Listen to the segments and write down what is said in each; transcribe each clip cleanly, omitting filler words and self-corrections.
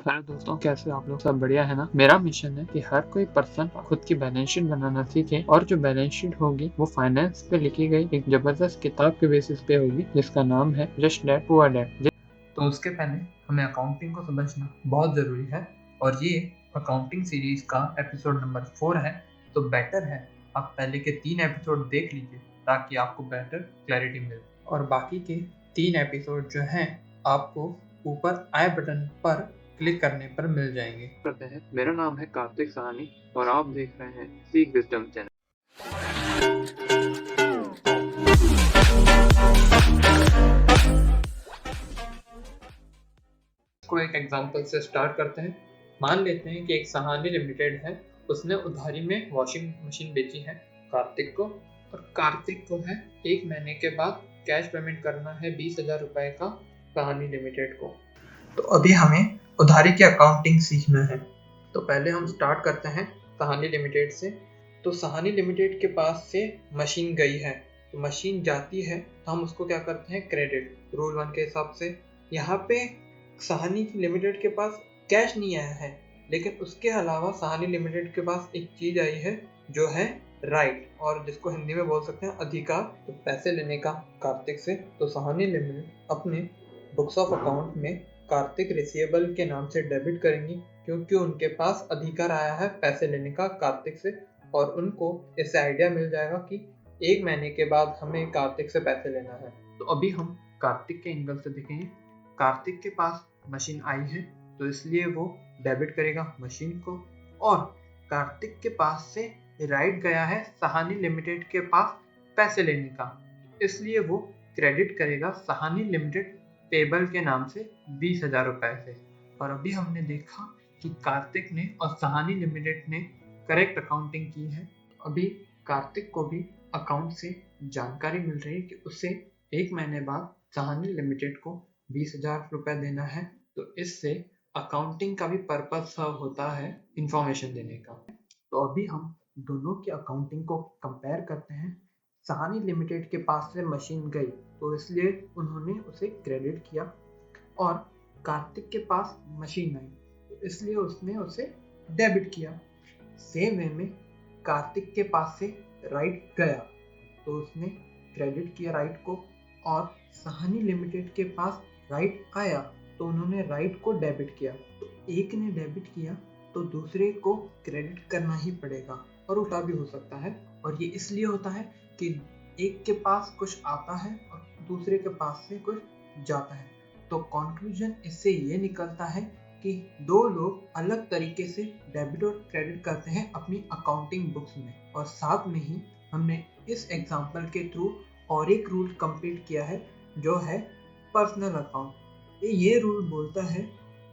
Hello दोस्तों, कैसे आप लोग? सब बढ़िया है ना? मेरा मिशन है कि हर कोई पर्सन खुद की बैलेंस शीट बनाना सीखे और जो बैलेंस शीट होगी वो फाइनेंस पे लिखी गई एक जबरदस्त किताब के बेसिस पे होगी जिसका नाम है रिच डैड पुअर डैड। तो उसके पहले हमें अकाउंटिंग को समझना बहुत ज़रूरी है और ये अकाउंटिंग सीरीज का एपिसोड नंबर 4 है। तो बेटर है आप पहले के 3 एपिसोड देख लीजिए ताकि आपको बेटर क्लैरिटी मिले और बाकी के 3 एपिसोड जो हैं आपको ऊपर आई बटन पर क्लिक करने पर मिल जाएंगे। करते हैं। मेरा नाम है कार्तिक साहनी और आप देख रहे हैं सीख विजडम चैनल। इसको एक एग्जांपल से स्टार्ट करते हैं। मान लेते हैं कि एक सहानी लिमिटेड है, उसने उधारी में वॉशिंग मशीन बेची है कार्तिक को, और कार्तिक को है 1 महीने के बाद कैश पेमेंट करना है 20,000 रुपए का सहानी लिमिटेड को। तो अभी हमें उधारी की अकाउंटिंग सीखना है। तो पहले हम स्टार्ट करते हैं सहानी लिमिटेड से। तो सहानी लिमिटेड के पास से मशीन गई है, तो मशीन जाती है तो हम उसको क्या करते हैं, क्रेडिट रूल 1 के हिसाब से। यहाँ पे सहानी लिमिटेड के पास कैश नहीं आया है, लेकिन उसके अलावा सहानी लिमिटेड के पास एक चीज आई है जो है राइट, और जिसको हिंदी में बोल सकते हैं अधिकार, तो पैसे लेने का कार्तिक से। तो सहानी लिमिटेड अपने बुक्स ऑफ अकाउंट में कार्तिक रिसीवेबल के नाम से डेबिट करेंगी, क्योंकि उनके पास अधिकार आया है पैसे लेने का कार्तिक से, और उनको इससे आइडिया मिल जाएगा कि 1 महीने के बाद हमें कार्तिक से पैसे लेना है। तो अभी हम कार्तिक के एंगल से देखेंगे। कार्तिक के पास मशीन आई है तो इसलिए वो डेबिट करेगा मशीन को, और कार्तिक के पास से राइट गया है सहानी लिमिटेड के पास पैसे लेने का, इसलिए वो क्रेडिट करेगा सहानी लिमिटेड पेबल के नाम से 20,000 रुपए से। और अभी हमने देखा कि कार्तिक ने और सहानी लिमिटेड ने करेक्ट अकाउंटिंग की है। अभी कार्तिक को भी अकाउंट से जानकारी मिल रही है कि उसे 1 महीने बाद सहानी लिमिटेड को 20,000 रुपए देना है। तो इससे अकाउंटिंग का भी पर्पस होता है इंफॉर्मेशन देने का। तो अभी हम दोनों की अकाउंटिंग को कंपेयर करते हैं। सहानी लिमिटेड के पास से मशीन गई तो इसलिए उन्होंने उसे क्रेडिट किया, और कार्तिक के पास मशीन आई तो इसलिए उसने उसे डेबिट किया। सेम वे में कार्तिक के पास से राइट गया तो उसने क्रेडिट किया राइट को, और सहानी लिमिटेड के पास राइट आया तो उन्होंने राइट को डेबिट किया। तो एक ने डेबिट किया तो दूसरे को क्रेडिट करना ही पड़ेगा, और उल्टा भी हो सकता है। और ये इसलिए होता है कि एक के पास कुछ आता है और दूसरे के पास से कुछ जाता है। तो कंक्लूजन इससे ये निकलता है कि दो लोग अलग तरीके से डेबिट और क्रेडिट करते हैं अपनी अकाउंटिंग बुक्स में। और साथ में ही हमने इस एग्जाम्पल के थ्रू और एक रूल कंप्लीट किया है जो है पर्सनल अकाउंट। ये रूल बोलता है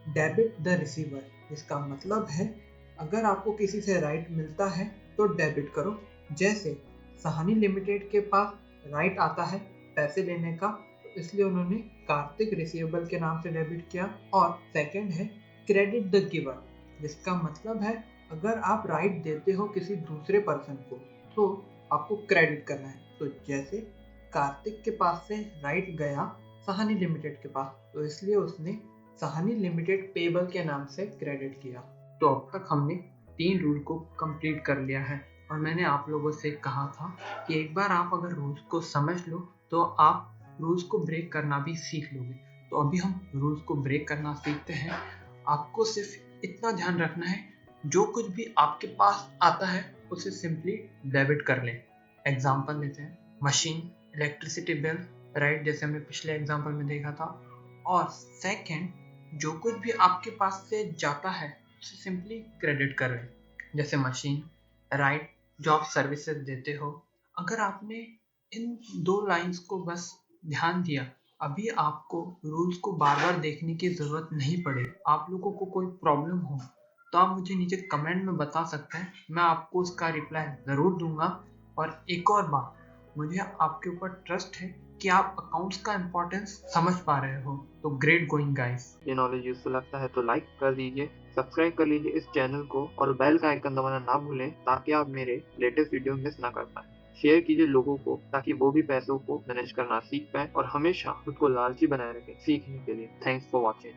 डेबिट द रिसीवर, इसका मतलब है अगर आपको किसी से राइट मिलता है तो डेबिट करो। जैसे सहानी लिमिटेड के पास राइट आता है पैसे लेने का, तो इसलिए उन्होंने कार्तिक रिसीवेबल के नाम से डेबिट किया। और सेकंड है क्रेडिट द गिवर, जिसका मतलब है अगर आप राइट देते हो किसी दूसरे पर्सन को तो आपको क्रेडिट करना है। तो जैसे कार्तिक के पास से राइट गया सहानी लिमिटेड के पास, तो इसलिए उसने सहानी लिमिटेड पेबल के नाम से क्रेडिट किया। तो अब तक हमने 3 रूल को कंप्लीट कर लिया है, और मैंने आप लोगों से कहा था कि एक बार आप अगर रूल्स को समझ लो तो आप रूल्स को ब्रेक करना भी सीख लोगे। तो अभी हम रूल्स को ब्रेक करना सीखते हैं। आपको सिर्फ इतना ध्यान रखना है, जो कुछ भी आपके पास आता है उसे सिंपली डेबिट कर लें। एग्जाम्पल लेते हैं, मशीन, इलेक्ट्रिसिटी बिल, राइट, जैसे हमने पिछले एग्जाम्पल में देखा था। और सेकंड, जो कुछ भी आपके पास से जाता है उसे सिंपली क्रेडिट कर लें, जैसे मशीन, राइट, जो आप सर्विसेज देते हो। अगर आपने इन 2 लाइंस को बस ध्यान दिया, अभी आपको रूल्स को बार बार देखने की ज़रूरत नहीं पड़ेगी। आप लोगों को कोई प्रॉब्लम हो तो आप मुझे नीचे कमेंट में बता सकते हैं, मैं आपको उसका रिप्लाई ज़रूर दूंगा। और एक और बात, मुझे आपके ऊपर ट्रस्ट है कि आप अकाउंट्स का इम्पोर्टेंस समझ पा रहे हो। तो ग्रेट गोइंग गाइस। ये नॉलेज यूजफुल लगता है तो लाइक कर दीजिए, सब्सक्राइब कर लीजिए इस चैनल को और बेल का आइकन दबाना ना भूलें ताकि आप मेरे लेटेस्ट वीडियो मिस ना कर पाए। शेयर कीजिए लोगों को ताकि वो भी पैसों को मैनेज करना सीख पाए और हमेशा खुद को लालची बनाए रखें सीखने के लिए। Thanks for watching.